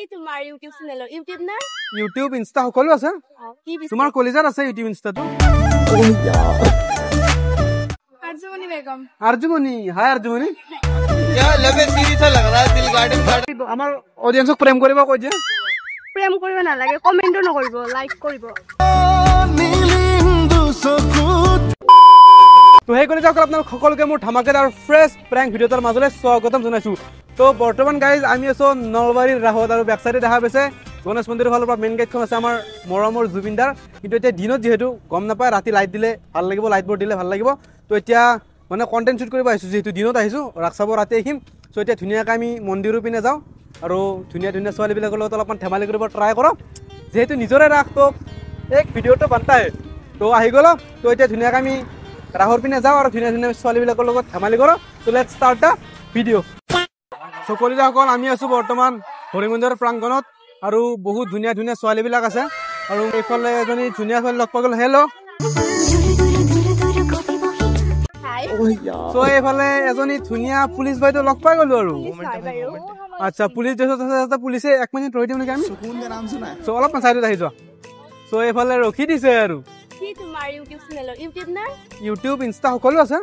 তোমাৰ YouTube channel YouTube না YouTube Insta সকলো আছে তোমাৰ কলেজত আছে ইউটিউব ইনষ্টাটো আৰজুমনি বেগম আৰজুমনি হাই আৰজুমনি क्या लगे सीरियस लग रहा है दिल गार्डन আমাৰ অডিয়েন্সক প্ৰেম কৰিব কৈ দিয়া প্ৰেম কৰিব নালাগে কমেন্টও নকৰিব লাইক কৰিব তো সেই কৰি যাওক আপোনালোক সকলোকে মোৰ ধামাকেদাৰ ফ্ৰেছ প্ৰেংক ভিডিঅ'টাৰ মাজলৈ স্বাগতম জনাইছো তো বৰ্তমান গাইজ আমি আছো নলবাৰীৰ ৰাহত আৰু বেক চাইডে দেখা পাইছে গণেশ মন্দিৰৰ ফালৰ পৰা মেইন গেটখন আছে আমাৰ মৰমৰ জুবিনদাৰ কিন্তু এতিয়া দিনত যিহেতু গম নাপায় ৰাতি লাইট দিলে ভাল লাগিব লাইটবোৰ দিলে ভাল লাগিব তো এতিয়া মানে কণ্টেণ্ট শ্বুট কৰিব আহিছোঁ যিহেতু দিনত আহিছোঁ ৰাস চাব ৰাতি আহিম চ' এতিয়া ধুনীয়াকৈ আমি মন্দিৰৰ পিনে যাওঁ আৰু ধুনীয়া ধুনীয়া ছোৱালীবিলাকৰ লগত অলপমান ধেমালি কৰিব ট্ৰাই কৰোঁ যিহেতু নিজৰে ৰাস তো এক ভিডিঅ'টো বান্তাই তো আহি গ'লো তো এতিয়া ধুনীয়াকৈ আমি ৰাসৰ পিনে যাওঁ আৰু ধুনীয়া ধুনীয়া ছোৱালীবিলাকৰ লগত ধেমালি কৰোঁ তো লেটছ ষ্টাৰ্ট দ্য ভিডিঅ' চ' কলিজাসকল আমি আছোঁ বৰ্তমান হৰি মন্দিৰৰ প্ৰাংগণত আৰু বহুত ধুনীয়া ধুনীয়া ছোৱালীবিলাক আছে আৰু এইফালে এজনী ধুনীয়া ছোৱালী লগ পাই গ'ল হেল্ল' চ' এইফালে এজনী ধুনীয়া পুলিচ বাইদেউ লগ পাই গ'লো আৰু আচ্ছা পুলিচ ড্ৰেছত পুলিচে 1 মিনিট ৰৈ দিম নেকি আমি চ' অলপমান চাইডত আহি যোৱা চ' এইফালে ৰখি দিছে আৰু তোমাৰ ইউটিউব চেনেল ইউটিউব না ইউটিউব ইনষ্টা সকলো আছে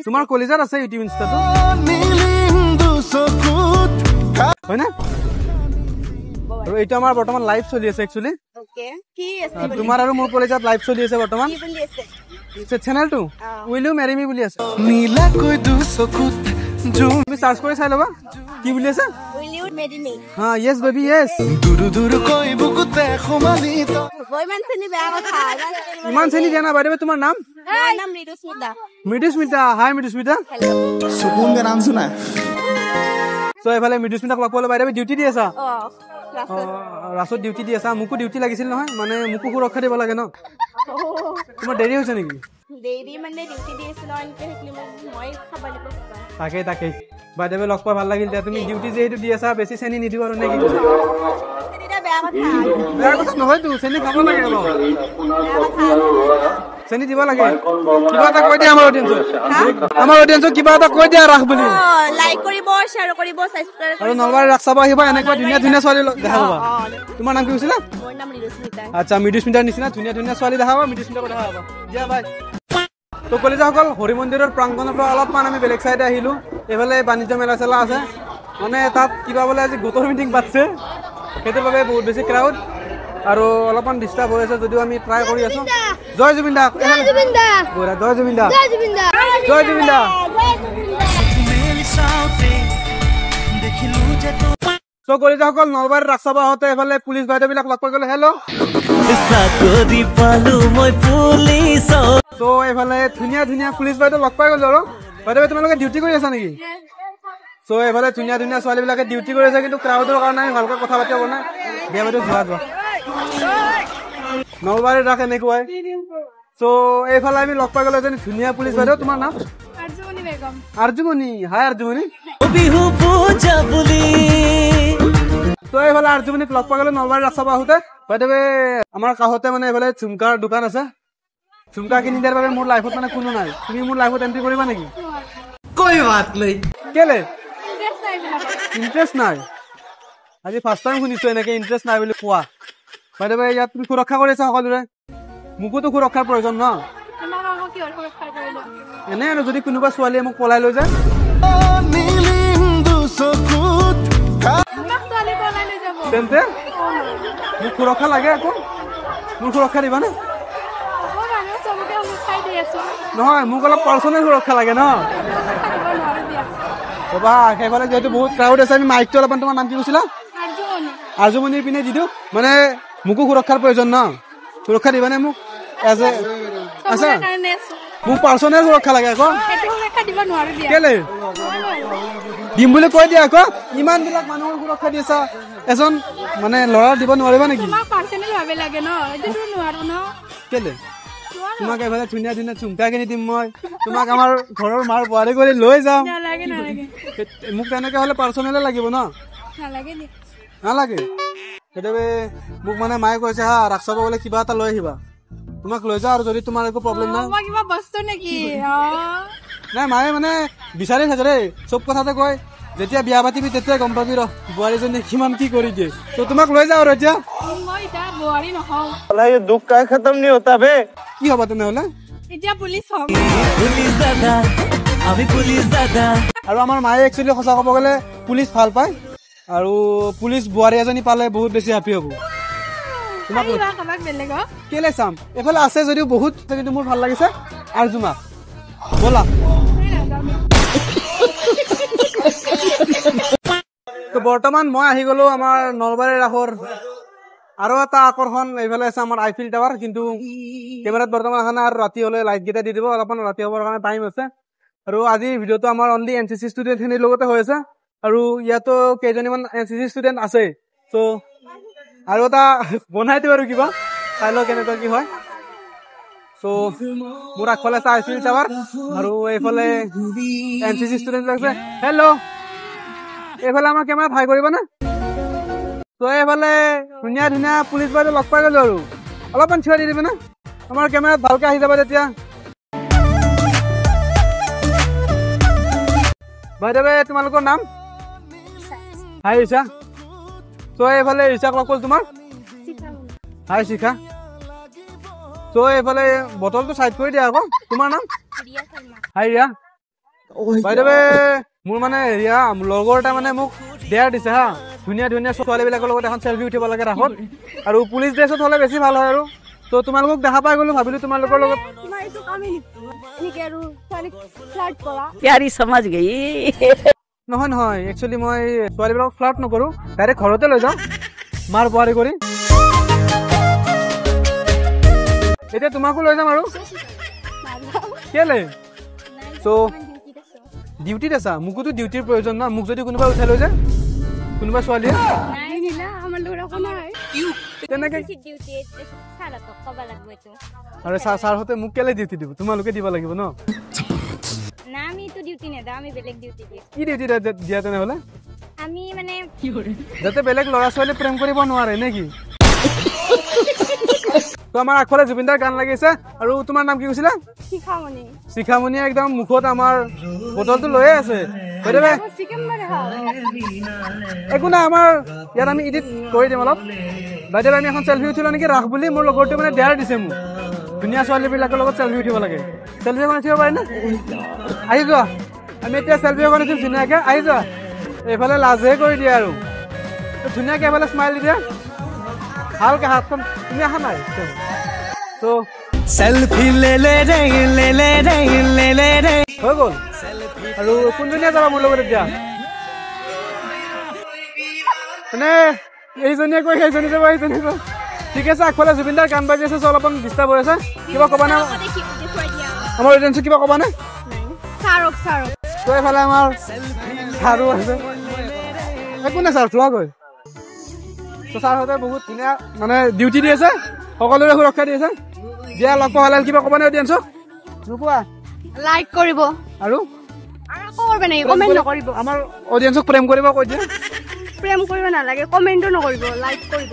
তোমাৰ কলেজত আছে ইউটিউব ইনষ্টাটো হয় না আৰু এইটো আমাৰ বৰ্তমান লাইভ চলি আছে একচুৱেলি তোমাৰ আৰু মোৰ কলেজত লাইভ চলি আছে বৰ্তমান চেনেলটো উইল ইউ মেৰি মি বুলি আছে তুমি সাৰ্চ কৰে চাই লবা কি বুলি আছে উইল ইউ মেৰি মি হ্যাঁ ইয়েস বেবি ইয়েস दूर दूर कोई बुकुते खुमानी तो বইমান চেনি বেয়া কথা ইমান চেনি দিয়া না বাইদেউ তোমাৰ নাম মোৰ নাম ঋতুস্মিতা মৃদুস্মিতা হাই মৃদুস্মিতা सुकून का नाम सुना है সো এফালে মৃদুস্মিতাক লগ পালে বাইদেউ ডিউটি দি আছা অ ৰাসত ডিউটি দি আছা মোকো ডিউটি লাগিছিল নহয় মানে মোকো সুৰক্ষা দিব লাগে ন তোমাৰ দেৰি হৈছে নেকি দেৰি মানে ডিউটি দি আছিল অনকে হেকলি মই খাব লাগিব তাকে বাইদেউ লগ পাই ভাল লাগিল তুমি ডিউটি যেহেতু দি আছা বেছি চেনি নিদিব আৰু নেকি চেনিটা বেয়া কথা বেয়া কথা নহয়তো চেনি খাব লাগে অলপ চেনি দিব লাগে কিবা এটা কৈ দিয়া আমাৰ অডিয়েন্সক কিবা এটা কৈ দিয়া ৰাস বুলি লাইক কৰিব শ্বেয়াৰ কৰিব সাবস্ক্ৰাইব আৰু নলবাৰী ৰাস চাব আহিবা এনেকুৱা ধুনীয়া ধুনীয়া ছোৱালী দেখা পাবা তোমাৰ নাম কি হৈছিল মোৰ নাম ঋতুস্মিতা আচ্ছা মৃদুস্মিতাৰ নিচিনা ধুনীয়া ধুনীয়া ছোৱালী দেখা পাবা মৃদুস্মিতাকো দেখা পাবা দিয়া বাই তো কলিজাসকল হৰি মন্দিৰৰ প্ৰাংগণৰ পৰা অলপমান আমি বেলেগ চাইডে আহিলোঁ এইফালে বাণিজ্য মেলা চেলা আছে মানে তাত কিবা বোলে আজি গোটৰ মিটিং পাতিছে সেইটোৰ বাবে বহুত বেছি ক্ৰাউড আৰু অলপমান ডিষ্টাৰ্ব হৈ আছে যদিও আমি ট্ৰাই কৰি আছোঁ জয় জুবিন দা জয় জুবিন দা জয় জুবিন দা জয় জুবিন দা চ' কলিজাসকল নলবাৰীৰ ৰাস চাব আহোঁতে এইফালে পুলিচ বাইদেউবিলাক লগ পাই গ'লে হেল্ল' চ' এইফালে ধুনীয়া ধুনীয়া পুলিচ বাইদেউ লগ পাই গ'লো আৰু বাইদেউ তোমালোকে ডিউটি কৰি আছা নেকি চ' এইফালে ধুনীয়া ধুনীয়া ছোৱালীবিলাকে ডিউটি কৰি আছে কিন্তু ক্ৰাউডৰ কাৰণে আমি ভালকৈ কথা পাতিব নাই দিয়া বাইদেউ যোৱা নলবাৰীৰ ৰাস এনেকুৱাই চ' এইফালে আমি লগ পাই গ'লো এজনী ধুনীয়া পুলিচ বাইদেউ তোমাৰ নাম আৰজুমনি বেগম আৰজুমনি হাই আৰজুমনি তো এইফালে আৰজুমনিক লগ পাই গ'লো নলবাৰীৰ ৰাস চাব আহোঁতে বাইদেৱে আমাৰ কাষতে মানে এইফালে ঝুমকাৰ দোকান আছে ঝুমকা কিনি দিয়াৰ বাবে মোৰ লাইফত মানে কোনো নাই তুমি মোৰ লাইফত এণ্ট্ৰি কৰিবা নেকি कोई बात नहीं কেলে ইণ্টাৰেষ্ট নাই আজি ফাৰ্ষ্ট টাইম শুনিছোঁ এনেকৈ ইণ্টাৰেষ্ট নাই বুলি কোৱা বাইদেৱে ইয়াত তুমি সুৰক্ষা কৰি আছা সকলোৰে মোকোতো সুৰক্ষাৰ প্ৰয়োজন ন এনে আৰু যদি কোনোবা ছোৱালীয়ে মোক পলাই লৈ যায় তেন্তে মোক সুৰক্ষা লাগে আকৌ মোক সুৰক্ষা দিবানে নহয় মোক অলপ পাৰ্চনেল সুৰক্ষা লাগে ন ৰ'বা সেইফালে যিহেতু বহুত ক্ৰাউড আছে আমি মাইকটো অলপমান তোমাৰ নাম কি কৈছিলা আৰজুমনিৰ পিনে দি দিওঁ মানে মোকো সুৰক্ষাৰ প্ৰয়োজন ন সুৰক্ষা দিবানে মোক এজ এ আচ্ছা মোক পাৰ্চনেল সুৰক্ষা লাগে আকৌ কেলে দিম বুলি কৈ দিয়া আকৌ ইমানবিলাক মানুহৰ সুৰক্ষা দি আছা এজন মানে ল'ৰা দিব নোৱাৰিবা নেকি কেলে তোমাক এইফালে ধুনীয়া ধুনীয়া ঝুমকা কিনি দিম মই তোমাক আমাৰ ঘৰৰ মাৰ বোৱাৰী কৰি লৈ যাম মোক তেনেকৈ হ'লে পাৰ্চনেলে লাগিব ন নালাগে সেইটোৱে মোক মানে মায়ে কৈছে হা ৰাস চাব গ'লে কিবা এটা লৈ আহিবা তোমাক লৈ যাওঁ আৰু যদি তোমাৰ একো প্ৰব্লেম নাই নাই মায়ে মানে বিচাৰি থাকে দেই চব কথাতে কয় যেতিয়া বিয়া পাতিবি তেতিয়া গম পাবি ৰ বোৱাৰীজনী কিমান কি কৰি দিয়ে তো তোমাক লৈ যাওঁ আৰু এতিয়া মই এটা বোৱাৰী নহওঁ साला ये दुख का खत्म नहीं होता बे কি হ'ব তেনেহ'লে এতিয়া পুলিচ হ'ম আৰু আমাৰ মায়ে একচুৱেলি সঁচা ক'ব গ'লে পুলিচ ভাল পায় আৰু পুলিচ বোৱাৰী এজনী পালে বহুত বেছি হেপী হ'ব তোমাক আহিবা কাবাক বেলেগক কেলে চাম এফালে আছে যদিও বহুত কিন্তু মোৰ ভাল লাগিছে আৰ্জুমা ব'লা তো বৰ্তমান মই আহি গ'লো আমাৰ নলবাৰী ৰাসৰ আৰু এটা আকৰ্ষণ এইফালে আছে আমাৰ আইফিল টাৱাৰ কিন্তু কেমেৰাত বৰ্তমান অহা নাই আৰু ৰাতি হ'লে লাইট কেইটা দি দিব অলপমান ৰাতি হ'বৰ কাৰণে টাইম আছে আৰু আজি ভিডিঅ'টো আমাৰ অনলি NCC ষ্টুডেণ্টখিনিৰ লগতে হৈ আছে আৰু ইয়াতো কেইজনীমান NCC ষ্টুডেণ্ট আছে চ' আৰু এটা বনাই দিওঁ আৰু কিবা চাই লওঁ কেনেকুৱা কি হয় চ' মোৰ আগফালে আছে আইফিল টাৱাৰ আৰু এইফালে NCC ষ্টুডেণ্ট আছে হেল্ল' এইফালে আমাৰ কেমেৰাত হাই কৰিবনে ত' এইফালে ধুনীয়া ধুনীয়া পুলিচ বাইদেউ লগ পাই গ'লো আৰু অলপমান থিয় দি দিবি না আমাৰ কেমেৰাত ভালকে আহি যাব তেতিয়া বাইদেৱে তোমালোকৰ নাম হাই ৰিচা ত' এইফালে ৰিচাক লগ কৰিল তোমাৰ হাই শিখা ত' এইফালে বটলটো চাইড কৰি দিয়া আকৌ তোমাৰ নাম হাই ৰিয়া বাইদেৱে মোৰ মানে ৰিয়া লগৰ এটা মানে মোক ডেয়াৰ দিছে হা ধুনীয়া ধুনীয়া ছোৱালীবিলাকৰ লগত এখন চেলফি উঠিব লাগে ৰাসত আৰু পুলিচ ড্ৰেছত হ'লে বেছি ভাল হয় আৰু ত' তোমালোকক দেখা পাই গ'লো ভাবিলো তোমালোকৰ লগত তোমাৰ এইটো কামেই নেকি আৰু ছোৱালীক ফ্লাৰ্ট কৰা प्यारी समझ गई নহয় নহয় একচুৱেলি মই ছোৱালীবিলাকক ফ্লাৰ্ট নকৰোঁ ডাইৰেক্ট ঘৰতে লৈ যাওঁ মাৰ বোৱাৰী কৰি এতিয়া তোমাকো লৈ যাম আৰু কেলে চ' ডিউটিত আছা মোকোতো ডিউটিৰ প্ৰয়োজন না মোক যদি কোনোবাই উঠাই লৈ যায় কোনোবা ছোৱালীয়ে নাই নিলা আমাৰ লগত একো নাই তেনেকে ডিউটি ছাৰক ক'ব লাগিব এইটো আৰু ছাৰহঁতে মোক কেলে ডিউটি দিব তোমালোকে দিব লাগিব ন না আমি এইটো ডিউটি নেদাওঁ আমি বেলেগ ডিউটি দিওঁ কি ডিউটি দিয়া তেনেহ'লে আমি মানে যাতে বেলেগ ল'ৰা ছোৱালী প্ৰেম কৰিব নোৱাৰে নে কি তো আমাৰ আগফালে জুবিনদাৰ গান লাগিছে আৰু তোমাৰ নাম কি কৈছিলা শিখামণি শিখামণিয়ে একদম মুখত আমাৰ বটলটো লৈয়ে আছে বাইদেৱে চিকেন মানে খাওঁ একো নাই আমাৰ ইয়াত আমি এডিট কৰি দিম অলপ বাইদেউ আমি এখন চেলফি উঠিলোঁ নেকি ৰাস বুলি মোৰ লগৰটোৱে মানে ডেয়াৰ দিছে মোক ধুনীয়া ছোৱালীবিলাকৰ লগত চেলফি উঠিব লাগে চেলফি এখন উঠিব পাৰিনে আহি যোৱা আমি এতিয়া চেলফি এখন উঠিম ধুনীয়াকৈ আহি যোৱা এইফালে লাজহে কৰি দিয়ে আৰু ধুনীয়াকৈ এইফালে স্মাইল দি দিয়া ভালকে হাতখন তুমি অহা নাই তো सेल्फी ले ले रे ले ले रे ले ले रे হৈ গ'ল আৰু কোনজনীয়ে যাবা মোৰ লগত এতিয়া মানে এইজনীয়ে কৈ সেইজনী যাব সেইজনী যাব ঠিক আছে আগফালে জুবিনদাৰ গান বাজি আছে অলপমান ডিষ্টাৰ্ব হৈ আছে কিবা ক'বা নে আমাৰ অডিয়েঞ্চক কিবা ক'বা নে ছাৰক তো এইফালে আমাৰ ছাৰো আছে একো নাই ছাৰ চোৱাগৈ তো ছাৰহঁতে বহুত ধুনীয়া মানে ডিউটি দি আছে সকলোৰে সুৰক্ষা দি আছে দিয়া লগ পোৱা হ'লে কিবা ক'বা নে অডিয়েঞ্চক নোপোৱা লাইক কৰিব আৰু আকৌ কৰিব নেকি কমেণ্ট নকৰিব আমাৰ অডিয়েঞ্চক প্ৰেম কৰিব কৈ দিয়া প্ৰেম কৰিব নালাগে কমেণ্টো নকৰিব লাইক কৰিব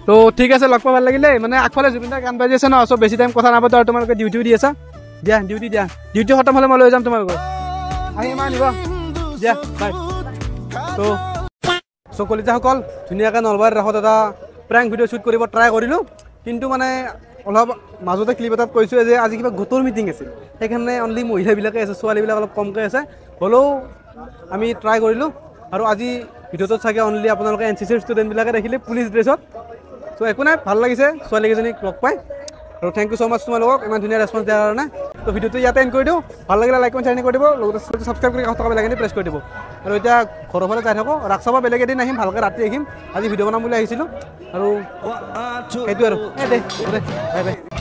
তো ঠিক আছে লগ পোৱা ভাল লাগিলে মানে আগফালে জুবিনদাৰ গান বাজি আছে ন চব বেছি টাইম কথা নাপাতো আৰু তোমালোকে ডিউটিও দি আছা দিয়া ডিউটি খতম হ'লে মই লৈ যাম তোমালোকক আহি মা নিবা দিয়া বাই তো কলিতাসকল ধুনীয়াকৈ নলবাৰীৰ ৰাসত এটা প্ৰেংক ভিডিঅ' শ্বুট কৰিব ট্ৰাই কৰিলোঁ কিন্তু মানে অলপ মাজতে ক্লিপ এটাত কৈছোঁ যে আজি কিবা গোটৰ মিটিং আছিল সেইকাৰণে অনলি মহিলাবিলাকে আছে ছোৱালীবিলাক অলপ কমকৈ আছে হ'লেও আমি ট্ৰাই কৰিলোঁ আৰু আজি ভিডিঅ'টোত চাগে অনলি আপোনালোকে NCCৰ ষ্টুডেণ্টবিলাকে দেখিলে পুলিচ ড্ৰেছত চ' একো নাই ভাল লাগিছে ছোৱালীকেইজনীক লগ পাই আৰু থেংক ইউ ছ' মাছ তোমালোকক ইমান ধুনীয়া ৰেছপঞ্চ দিয়াৰ কাৰণে তো ভিডিঅ'টো ইয়াতে এণ্ড কৰি দিওঁ ভাল লাগিলে লাইক কমেণ্ট শ্বেয়াৰ কৰি দিব লগতে ছাবস্ক্ৰাইব কৰি কাষত থকা বেলাইকনি প্ৰেছ কৰি দিব আৰু এতিয়া ঘৰৰ ফালে যাই থাকোঁ ৰাস চাব বেলেগ এদিন আহিম ভালকৈ ৰাতি আহিম আজি ভিডিঅ' বনাম বুলি আহিছিলোঁ আৰু সেইটো আৰু দে বাই বাই